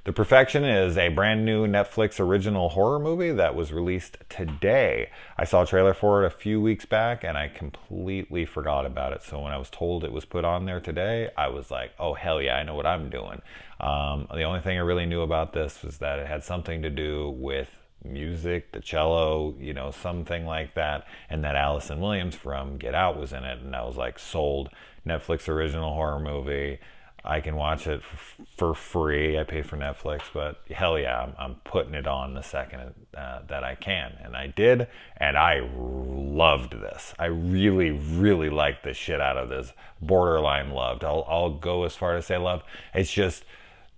The Perfection is a brand new Netflix original horror movie that was released today. I saw a trailer for it a few weeks back and I completely forgot about it. So when I was told it was put on there today, I was like, oh, hell yeah, I know what I'm doing. The only thing I really knew about this was that it had something to do with music, the cello, something like that, and that Allison Williams from Get Out was in it, and I was like, sold. Netflix original horror movie. I can watch it for free. I pay for Netflix, but hell yeah, I'm putting it on the second that I can. And I did, and I loved this. I really, really liked the shit out of this. Borderline loved. I'll go as far to say love. It's just,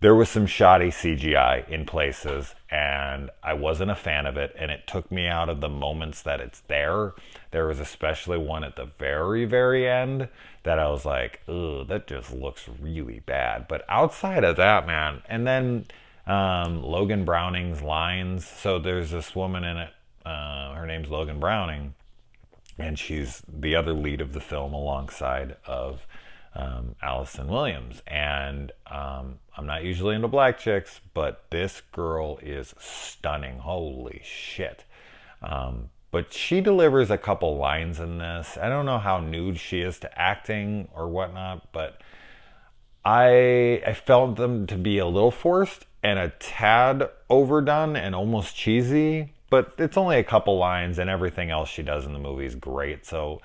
there was some shoddy CGI in places, and I wasn't a fan of it, and it took me out of the moments that it's there. There was especially one at the very, very end that I was like, ugh, that just looks really bad. But outside of that, man, and then Logan Browning's lines. So there's this woman in it, her name's Logan Browning, and she's the other lead of the film alongside of Allison Williams. And I'm not usually into black chicks, but this girl is stunning. Holy shit. But she delivers a couple lines in this. I don't know how nude she is to acting or whatnot, but I felt them to be a little forced and a tad overdone and almost cheesy. But it's only a couple lines, and everything else she does in the movie is great. So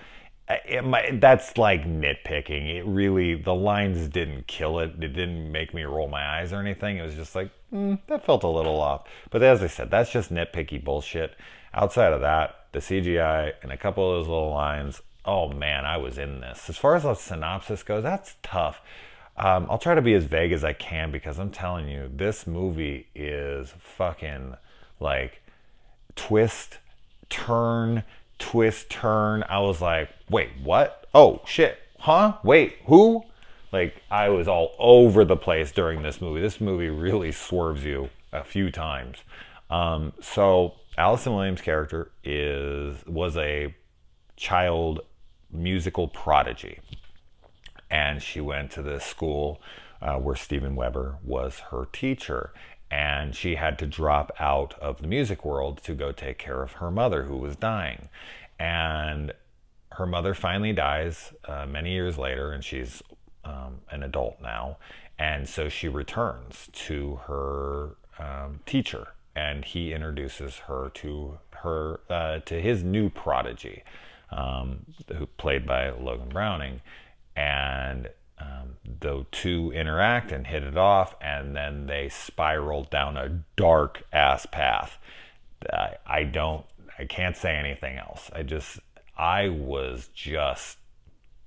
that's like nitpicking. It really, the lines didn't kill it. It didn't make me roll my eyes or anything. It was just like, that felt a little off. But as I said, that's just nitpicky bullshit. Outside of that, the CGI and a couple of those little lines, oh man, I was in this. As far as the synopsis goes, that's tough. I'll try to be as vague as I can, because I'm telling you, this movie is fucking like twist, turn. I was like, wait, what? Oh shit, huh? Wait, who? Like, I was all over the place during this movie. This movie really swerves you a few times. So Allison Williams' character was a child musical prodigy, and she went to this school where Steven Weber was her teacher, and she had to drop out of the music world to go take care of her mother, who was dying. And her mother finally dies many years later, and she's an adult now, and so she returns to her teacher, and he introduces her to his new prodigy, who played by Logan Browning, and the two interact and hit it off, and then they spiral down a dark ass path. I can't say anything else. I was just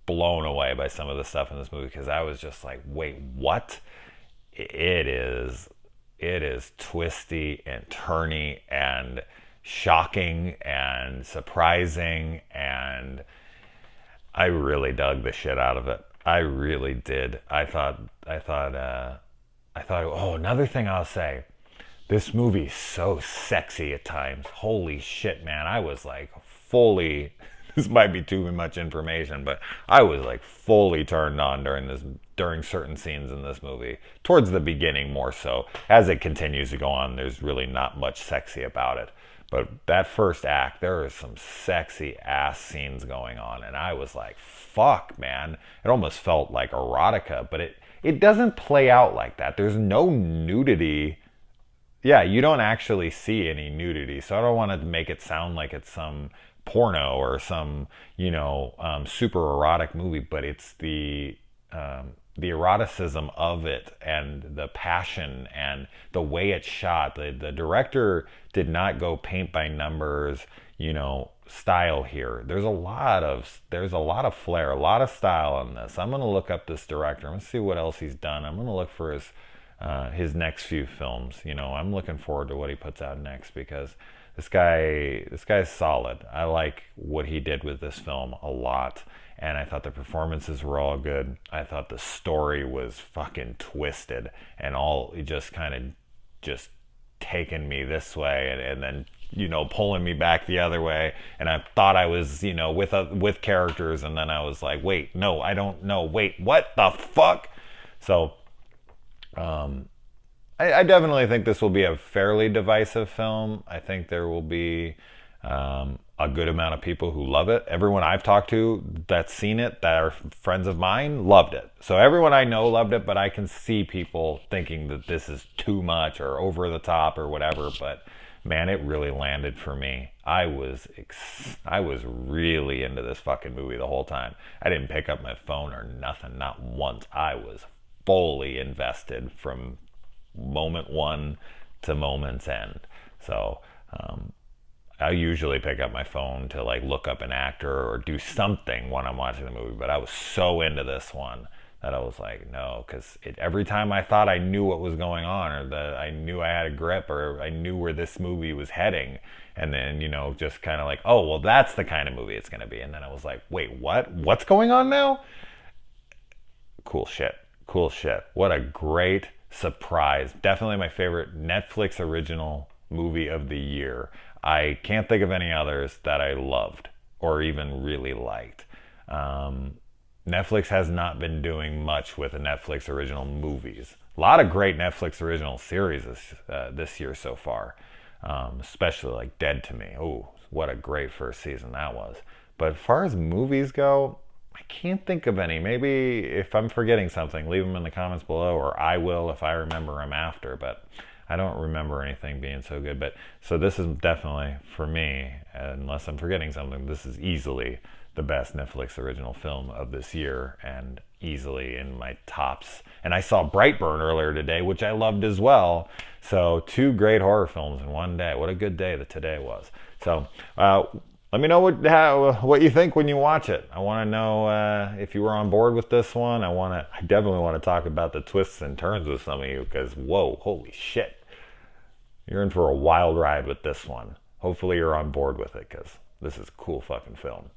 blown away by some of the stuff in this movie, because I was just like, wait, what? It is twisty and turny and shocking and surprising, and I really dug the shit out of it. I really did. I thought, oh, another thing I'll say, this movie's so sexy at times. Holy shit, man. I was like fully, this might be too much information, but I was like fully turned on during certain scenes in this movie. Towards the beginning more so. As it continues to go on, there's really not much sexy about it. But that first act, there are some sexy ass scenes going on, and I was like, fuck, man. It almost felt like erotica, but it doesn't play out like that. There's no nudity. Yeah, you don't actually see any nudity, so I don't want to make it sound like it's some porno or some, super erotic movie, but it's the eroticism of it and the passion and the way it's shot. The director did not go paint by numbers, style here. There's a lot of flair, a lot of style in this. I'm gonna look up this director. I'm gonna see what else he's done. I'm gonna look for his next few films. I'm looking forward to what he puts out next, because this guy's solid. I like what he did with this film a lot. And I thought the performances were all good. I thought the story was fucking twisted, and it just kind of just taking me this way and then pulling me back the other way. And I thought I was with characters, and then I was like, wait, no, I don't know. Wait, what the fuck? So I definitely think this will be a fairly divisive film. I think there will be a good amount of people who love it. Everyone I've talked to that's seen it, that are friends of mine, loved it. So everyone I know loved it, but I can see people thinking that this is too much or over the top or whatever. But man, it really landed for me. I was really into this fucking movie the whole time. I didn't pick up my phone or nothing, not once. I was fully invested from moment one to moment's end. So I usually pick up my phone to like look up an actor or do something when I'm watching the movie, but I was so into this one that I was like, no, because every time I thought I knew what was going on or that I knew I had a grip or I knew where this movie was heading, and then, just kind of like, oh, well, that's the kind of movie it's going to be. And then I was like, wait, what? What's going on now? Cool shit. Cool shit. What a great surprise. Definitely my favorite Netflix original movie of the year. I can't think of any others that I loved or even really liked. Netflix has not been doing much with the Netflix original movies. A lot of great Netflix original series this year so far, especially like Dead to Me. Oh, what a great first season that was. But as far as movies go, I can't think of any. Maybe if I'm forgetting something, leave them in the comments below, or I will if I remember them after. But I don't remember anything being so good. But so this is definitely, for me, unless I'm forgetting something, this is easily the best Netflix original film of this year and easily in my tops. And I saw Brightburn earlier today, which I loved as well. So 2 great horror films in one day. What a good day that today was. So let me know what you think when you watch it. I want to know if you were on board with this one. I definitely want to talk about the twists and turns with some of you, because whoa, holy shit. You're in for a wild ride with this one. Hopefully you're on board with it, because this is a cool fucking film.